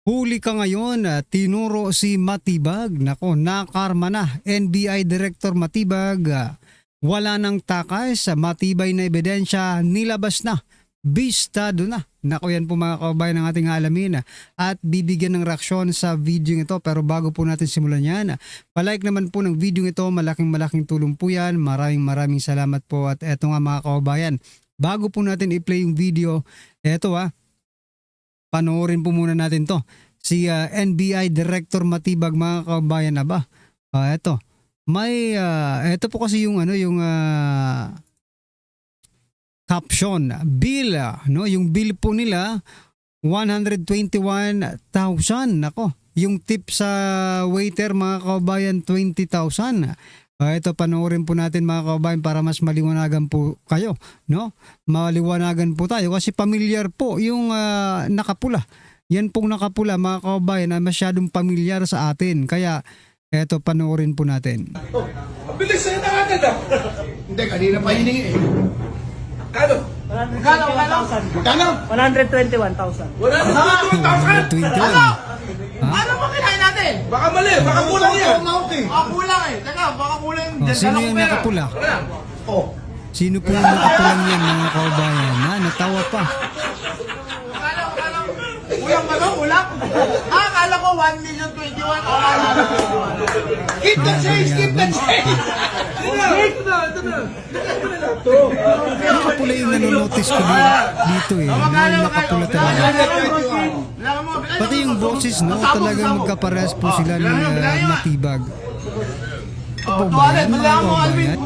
Huli ka ngayon, tinuro si Matibag. Nako, nakarma na. NBI Director Matibag, wala nang takas, matibay na ebidensya, nilabas na. Bistado na. Nako, yan po mga kababayan ng ating alamin. At bibigyan ng reaksyon sa video ito. Pero bago po natin simulan yan, palike naman po ng video ito. Malaking tulong po yan. Maraming salamat po. At eto nga mga kababayan, bago po natin i-play yung video, eto panoorin po muna natin to. Si NBI Director Matibag mga kababayan na ba? Ito. May ito po kasi yung yung caption, bill, no? Yung bill po nila 121,000. Nako, yung tip sa waiter mga kababayan 20,000. Ito panoorin po natin mga kababayan para mas maliwanagan po kayo, no? Maliwanagan po tayo kasi familiar po yung nakapula. Yan pong nakapula mga kababayan na masyadong pamilyar sa atin. Kaya eto panoorin po natin. Oh, bilis sa'yo na agad Hindi, kanina pa hiningi eh. Kano? Magkano? 121,000. 121,000? 21. Ano ba kinain natin? Baka mali, baka kulang yan. Baka kulang eh. Teka, baka kulang. Sino yung nakapula? Wala. Oh. Sino po yung nakapulang yan mga kababayan? Natawa pa. Kulang ba ba? Kulang? Akala ko 1,021,000 o 1,021,000. Keep the change! Keep the change! Ito na. Nakapula yung nanonotice ko dito eh. No, nakapula talaga. Pati yung boses, no? Talagang magkaparehas po sila ng Matibag. Ito ba yan mga kababayan?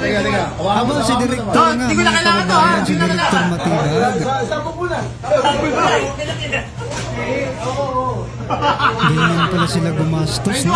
Teka. Habang si Direktor nga mga kababayan, si Direktor Matibag, Saan mo na? ganyan pala sila gumastos, no?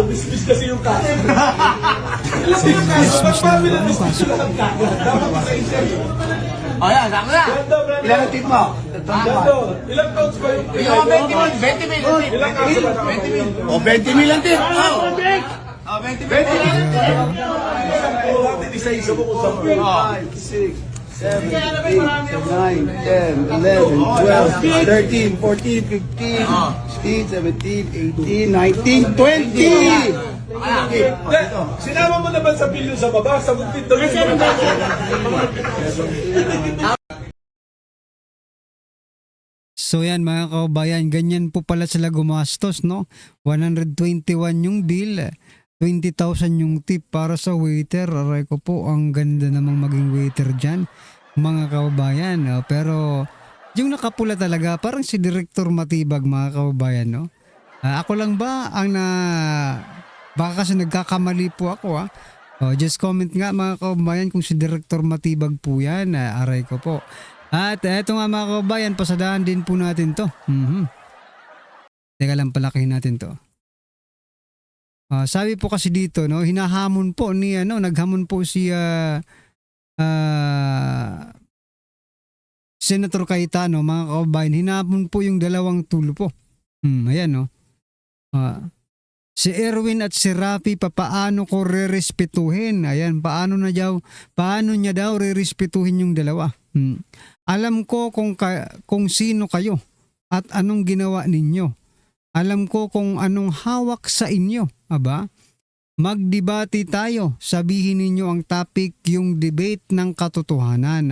Bisbis kasi yung kaso. Kasi yung kaso, Christmas na magpapila ano, kaso. dapat sa isa. O yan, saan na? Ilan ang tip mo? Ilang counts ba yung Ikaw 20 mil. Ilang kaso ba? 20 mil. O 20 mil ang tip. O 20 mil. Isa-isa mo kung saan. 7, 8, 9, 10, 11, 12, 13, 14, 15, 16, 17, 18, 19, 20! Sinama mo naman sa bill yung sa baba, sagot din daw yung So yan mga kababayan, ganyan po pala sila gumastos, no? 121 yung bill, 20,000 yung tip para sa waiter. Aray ko po, ang ganda namang maging waiter dyan, mga kababayan. Pero yung nakapula talaga, parang si Direktor Matibag mga kababayan, no? Ako lang ba ang baka kasi nagkakamali po ako just comment nga mga kababayan kung si Direktor Matibag po yan. Aray ko po. At eto nga mga kababayan, pasadahan din po natin to. Teka lang, palakihin natin to. Sabi po kasi dito, no, hinahamon po ni naghamon po si Senator Cayetano mga kababayan, hinamon po yung dalawang tulpo. Ayan, no. Si Erwin at si Rafi, paano ko rerespetuhin? Ayan, paano niya daw rerespetuhin yung dalawa? Alam ko kung sino kayo at anong ginawa ninyo. Alam ko kung anong hawak sa inyo. Aba, magdebate tayo. Sabihin ninyo ang topic, yung debate ng katotohanan.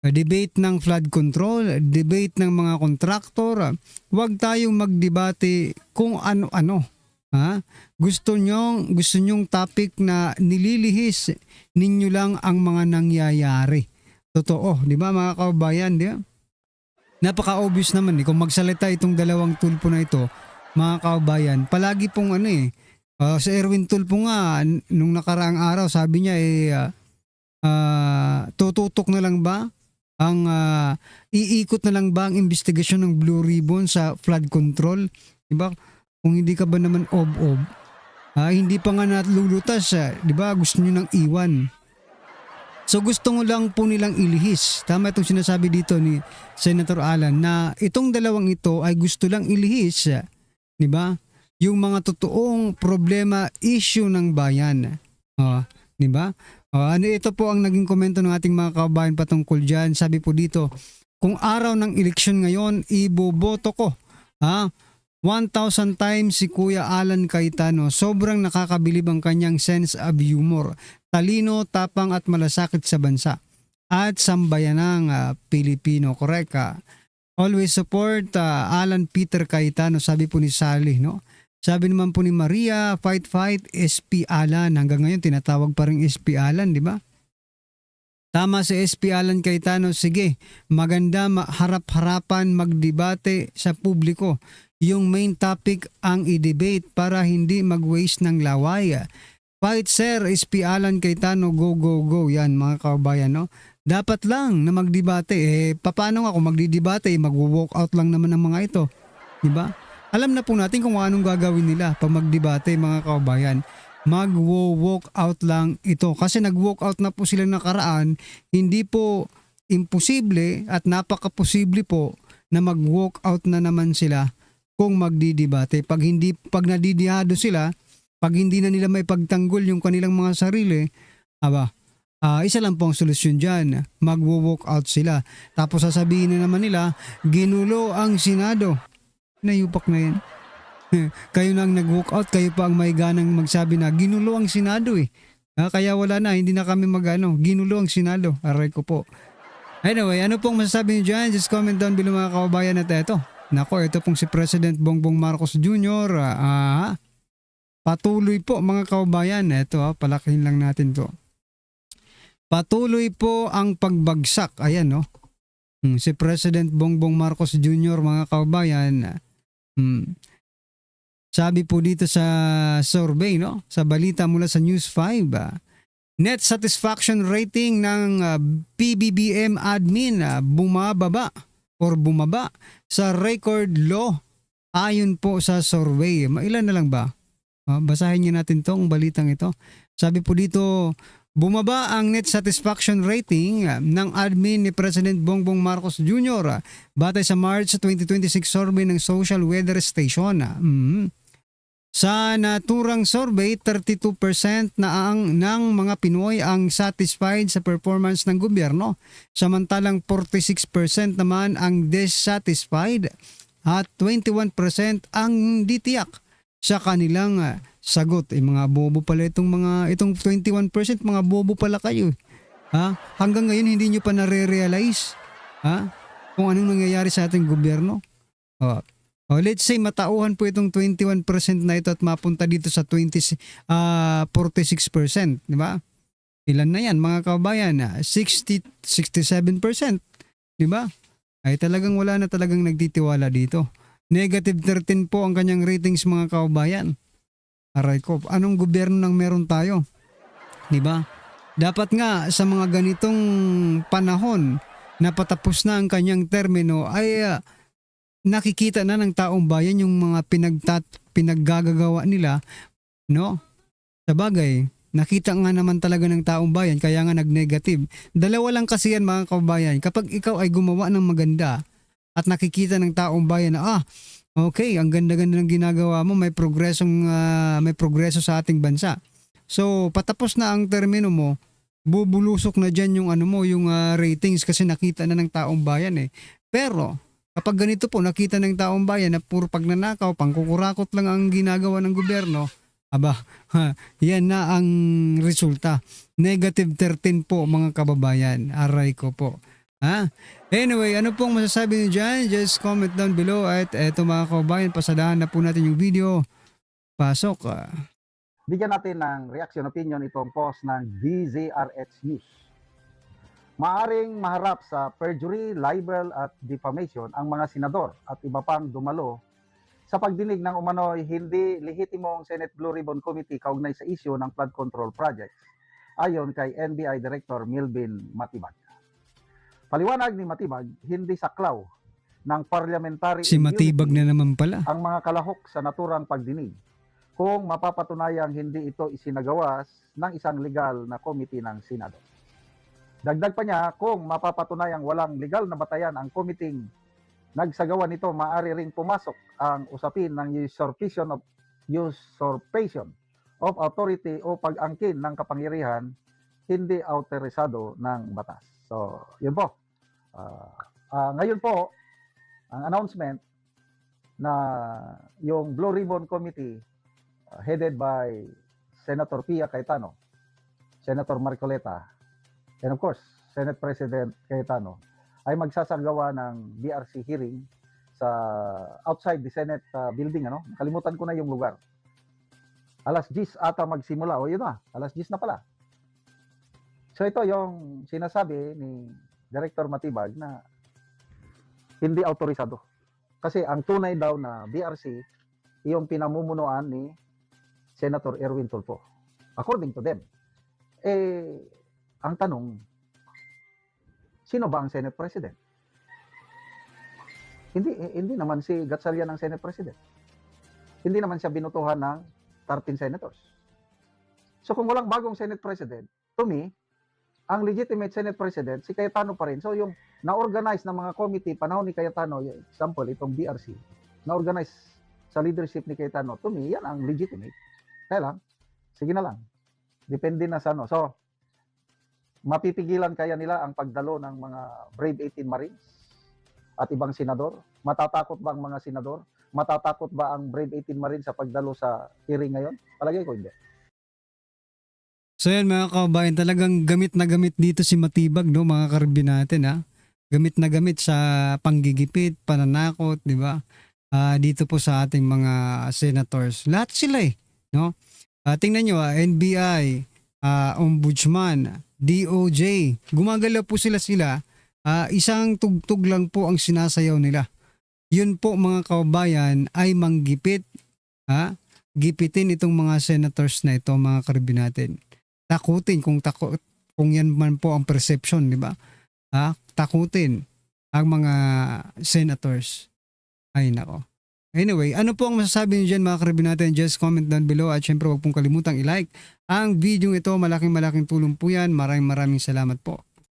Debate ng flood control, debate ng mga kontraktor. Huwag tayong magdebate kung ano-ano. Gusto nyong topic na nililihis ninyo lang ang mga nangyayari. Totoo, di ba mga kababayan? Di ba? Napaka-obvious naman kung magsalita itong dalawang tulpo na ito, mga kababayan. Palagi pong sa Erwin Tulpo nga, nung nakaraang araw, sabi niya tututok na lang ba? Iikot na lang ba ang investigasyon ng Blue Ribbon sa flood control? Diba? Kung hindi ka ba naman hindi pa nga natlulutas, diba? Gusto nyo nang iwan. So gusto mo lang po nilang ilihis. Tama itong sinasabi dito ni Senator Alan na itong dalawang ito ay gusto lang ilihis, diba? Yung mga totoong problema, issue ng bayan. Di ba? Ano ito po ang naging komento ng ating mga kababayan patungkol dyan. Sabi po dito, kung araw ng eleksyon ngayon, iboboto ko. 1,000 times si Kuya Alan Cayetano. Sobrang nakakabilib ang kanyang sense of humor. Talino, tapang at malasakit sa bansa. At sambayanang Pilipino. Correct Always support Alan Peter Cayetano, sabi po ni Sally, no? Sabi naman po ni Maria, fight fight SP Alan. Hanggang ngayon tinatawag pa rin SP Alan, di ba? Tama si SP Alan Cayetano, sige, maganda harap-harapan magdebate sa publiko. Yung main topic ang i-debate para hindi mag-waste ng laway. Fight sir, SP Alan Cayetano, go go go. Yan mga kababayan, no? Dapat lang na magdebate. Paano nga kung magdidebate, mag-walk out lang naman ng mga ito. Di ba? Alam na po natin kung anong gagawin nila pag magdebate mga kababayan. Mag-walk out lang ito. Kasi nag-walk out na po sila nakaraan, hindi po imposible at napaka-posible po na mag-walk out na naman sila kung magdidebate. Pag nadidihado sila, pag hindi na nila may pagtanggol yung kanilang mga sarili, isa lang po ang solusyon dyan. Mag-walk out sila. Tapos sasabihin na naman nila, ginulo ang Senado. Nayupak na yan. Kayo na ang nag-walk out, kayo pa ang may ganang magsabi na ginulo ang Senado kaya wala na, hindi na kami ginulo ang Senado. Aray ko po. Anyway, ano pong masasabi nyo dyan? Just comment down below mga kababayan at ito. Nako, ito pong si President Bongbong Marcos Jr. Patuloy po mga kababayan. Ito palakihin lang natin to. Patuloy po ang pagbagsak. Ayan si President Bongbong Marcos Jr. mga kababayan. Sabi po dito sa survey, sa balita mula sa News 5, net satisfaction rating ng PBBM admin bumaba sa record low ayon po sa survey. Mailan na lang ba? Basahin niyo natin tong balitang ito. Sabi po dito, bumaba ang net satisfaction rating ng admin ni President Bongbong Marcos Jr. Batay sa March 2026 survey ng Social Weather Station. Sa naturang survey, 32% ng mga Pinoy ang satisfied sa performance ng gobyerno, samantalang 46% naman ang dissatisfied at 21% ang hindi tiyak sa kanilang sagot. Mga bobo pala itong 21%, mga bobo pala kayo. Hanggang ngayon hindi nyo pa nare-realize kung anong nangyayari sa ating gobyerno. Let's say matauhan po itong 21% na ito at mapunta dito sa 46%, di ba? Ilan na yan mga kababayan? 67%, di ba? Ay talagang wala na talagang nagtitiwala dito. Negative 13 po ang kanyang ratings mga kababayan. Aray ko, anong gobyerno nang meron tayo? Di ba? Dapat nga sa mga ganitong panahon na patapos na ang kanyang termino ay nakikita na ng taong bayan yung mga pinaggagawa nila, Sa bagay, nakita nga naman talaga ng taong bayan kaya nga nag-negative. Dalawa lang kasi yan mga kababayan. Kapag ikaw ay gumawa ng maganda at nakikita ng taong bayan na okay, ang ganda-ganda ng ginagawa mo, may progreso sa ating bansa. So, patapos na ang termino mo, bubulusok na dyan yung yung ratings kasi nakita na ng taong bayan Pero kapag ganito po nakita ng taong bayan na puro pagnanakaw, pangkukurakot lang ang ginagawa ng gobyerno, yan na ang resulta. Negative 13 po mga kababayan. Aray ko po. Anyway, ano pong masasabi niyo dyan? Just comment down below. At eto mga kababayan, pasadahan na po natin yung video. Pasok. Bigyan natin ng reaction opinion itong post ng DZRH News. Maaring maharap sa perjury, libel at defamation ang mga senador at iba pang dumalo sa pagdinig ng umano'y hindi lehitimong Senate Blue Ribbon Committee kaugnay sa isyu ng flood control projects ayon kay NBI Director Milvin Matibag. Paliwanag ni Matibag, hindi saklaw ng parliamentary Si Matibag na naman pala. ang mga kalahok sa naturang pagdinig kung mapapatunayang hindi ito isinagawa ng isang legal na committee ng Senado. Dagdag pa niya, kung mapapatunayang walang legal na batayan ang committee nagsagawa nito, maaari ring pumasok ang usapin ng usurpation of authority o pag-angkin ng kapangyarihan hindi autorisado ng batas. So, yun po. Ngayon po, ang announcement na yung Blue Ribbon Committee headed by Senator Pia Cayetano, Senator Marcoleta, and of course, Senate President Cayetano, ay magsasagawa ng BRC hearing sa outside the Senate building. Nakalimutan ko na yung lugar. Alas 10 ata magsimula. O yun na, alas 10 na pala. So ito yung sinasabi ni Director Matibag na hindi autorisado. Kasi ang tunay daw na BRC, yung pinamumunuan ni Senator Erwin Tulfo. According to them. Ang tanong, sino ba ang Senate President? Hindi naman si Gatchalian ang Senate President. Hindi naman siya binutuhan ng 13 senators. So kung walang bagong Senate President, to me, ang legitimate Senate President, si Cayetano pa rin. So yung na-organize ng mga committee, panahon ni Cayetano, example, itong BRC, na-organize sa leadership ni Cayetano, to me, yan ang legitimate. Kaya lang, sige na lang. Depende na sa ano. So, mapipigilan kaya nila ang pagdalo ng mga Brave 18 Marines at ibang senador? Matatakot ba ang mga senador? Matatakot ba ang Brave 18 Marines sa pagdalo sa hearing ngayon? Palagay ko hindi. So yan mga kababayan, talagang gamit na gamit dito si Matibag, no, mga karbi natin, ha. Gamit na gamit sa panggigipit, pananakot, di ba? Dito po sa ating mga senators. Lahat sila no? Tingnan nyo, NBI, Ombudsman, DOJ, gumagalaw po sila. Isang tugtog lang po ang sinasayaw nila. Yun po mga kababayan ay manggipit, gipitin itong mga senators na ito, mga karbi natin. Takutin kung yan man po ang perception, di ba? Takutin ang mga senators. Ay nako. Anyway, ano po ang masasabi niyo dyan mga karibin natin? Just comment down below at syempre huwag pong kalimutang i-like ang video ito. Malaking tulong po yan. Maraming salamat po.